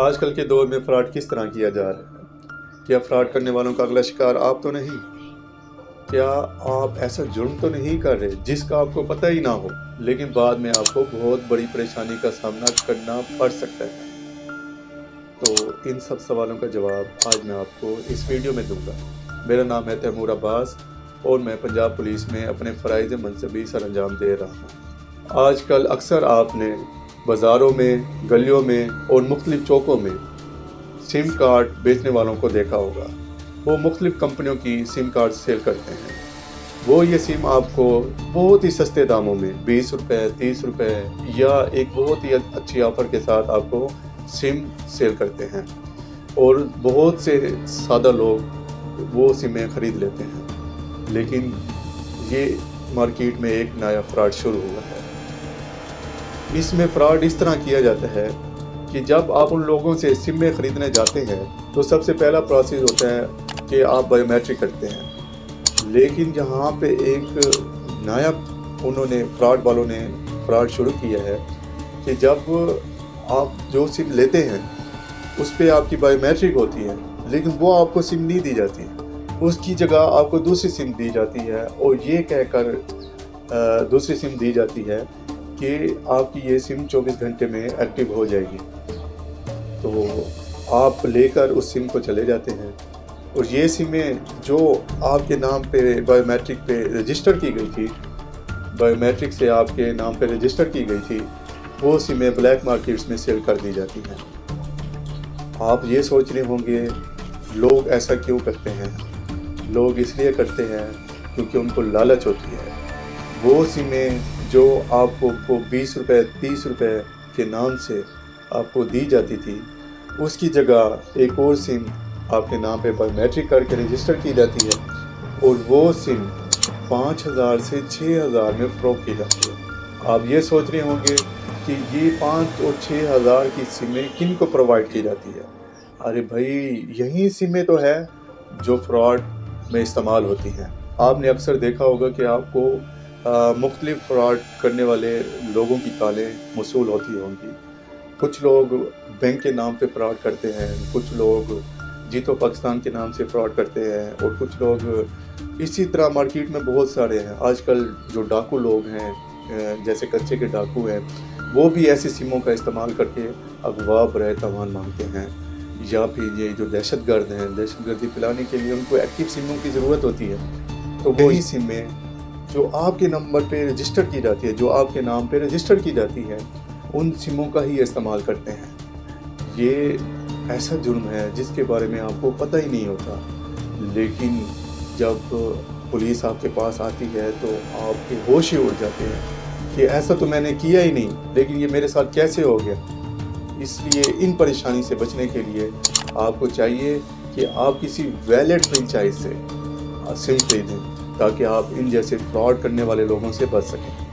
آج کل کے دور میں فراڈ کس طرح کیا جا رہا ہے؟ کیا فراڈ کرنے والوں کا اگلا شکار آپ تو نہیں؟ کیا آپ ایسا جرم تو نہیں کر رہے جس کا آپ کو پتہ ہی نہ ہو لیکن بعد میں آپ کو بہت بڑی پریشانی کا سامنا کرنا پڑ سکتا ہے؟ تو ان سب سوالوں کا جواب آج میں آپ کو اس ویڈیو میں دوں گا۔ میرا نام ہے تیمور عباس اور میں پنجاب پولیس میں اپنے فرائض منصبی سر انجام دے رہا ہوں۔ آج کل اکثر آپ نے بازاروں میں، گلیوں میں اور مختلف چوکوں میں سم کارڈ بیچنے والوں کو دیکھا ہوگا۔ وہ مختلف کمپنیوں کی سم کارڈ سیل کرتے ہیں۔ وہ یہ سم آپ کو بہت ہی سستے داموں میں 20 روپے 30 روپے یا ایک بہت ہی اچھی آفر کے ساتھ آپ کو سم سیل کرتے ہیں اور بہت سے سادہ لوگ وہ سمیں خرید لیتے ہیں۔ لیکن یہ مارکیٹ میں ایک نیا فراڈ شروع ہوا ہے۔ اس میں فراڈ اس طرح کیا جاتا ہے کہ جب آپ ان لوگوں سے سمیں خریدنے جاتے ہیں تو سب سے پہلا پروسیس ہوتا ہے کہ آپ بایو میٹرک کرتے ہیں، لیکن جہاں پہ ایک نیا فراڈ والوں نے فراڈ شروع کیا ہے کہ جب آپ جو سم لیتے ہیں اس پہ آپ کی بایو میٹرک ہوتی ہے لیکن وہ آپ کو سم نہیں دی جاتی، اس کی جگہ آپ کو دوسری سم دی جاتی ہے اور یہ کہہ کر دوسری سم دی جاتی ہے کہ آپ کی یہ سم 24 گھنٹے میں ایکٹیو ہو جائے گی۔ تو آپ لے کر اس سم کو چلے جاتے ہیں اور یہ سمیں جو آپ کے نام پہ بایو میٹرک پہ رجسٹر کی گئی تھی، بایو میٹرک سے آپ کے نام پہ رجسٹر کی گئی تھی، وہ سمیں بلیک مارکیٹس میں سیل کر دی جاتی ہیں۔ آپ یہ سوچ رہے ہوں گے لوگ ایسا کیوں کرتے ہیں؟ لوگ اس لیے کرتے ہیں کیونکہ ان کو لالچ ہوتی ہے۔ وہ سمیں جو آپ کو 20 روپے 30 روپے کے نام سے آپ کو دی جاتی تھی، اس کی جگہ ایک اور سم آپ کے نام پہ بایو میٹرک کر کے رجسٹر کی جاتی ہے اور وہ سم 5000 سے 6000 میں فروخت کی جاتی ہے۔ آپ یہ سوچ رہے ہوں گے کہ یہ 5 اور 6000 کی سمیں کن کو پرووائڈ کی جاتی ہے؟ ارے بھائی، یہی سمیں تو ہے جو فراڈ میں استعمال ہوتی ہیں۔ آپ نے اکثر دیکھا ہوگا کہ آپ کو مختلف فراڈ کرنے والے لوگوں کی کالیں موصول ہوتی ہوں گی۔ کچھ لوگ بینک کے نام پہ فراڈ کرتے ہیں، کچھ لوگ جیتو پاکستان کے نام سے فراڈ کرتے ہیں اور کچھ لوگ اسی طرح مارکیٹ میں بہت سارے ہیں۔ آج کل جو ڈاکو لوگ ہیں، جیسے کچے کے ڈاکو ہیں، وہ بھی ایسی سموں کا استعمال کر کے اغوا برائے تاوان مانگتے ہیں۔ یا پھر یہ جو دہشت گرد ہیں، دہشت گردی پھیلانے کے لیے ان کو ایکٹیو سموں کی ضرورت ہوتی ہے، تو وہی سمیں جو آپ کے نمبر پہ رجسٹر کی جاتی ہے، جو آپ کے نام پہ رجسٹر کی جاتی ہے، ان سموں کا ہی استعمال کرتے ہیں۔ یہ ایسا جرم ہے جس کے بارے میں آپ کو پتہ ہی نہیں ہوتا، لیکن جب پولیس آپ کے پاس آتی ہے تو آپ کے ہوش ہی اڑ جاتے ہیں کہ ایسا تو میں نے کیا ہی نہیں، لیکن یہ میرے ساتھ کیسے ہو گیا۔ اس لیے ان پریشانی سے بچنے کے لیے آپ کو چاہیے کہ آپ کسی ویلڈ فرینچائز سے سم خریدیں تاکہ آپ ان جیسے فراڈ کرنے والے لوگوں سے بچ سکیں۔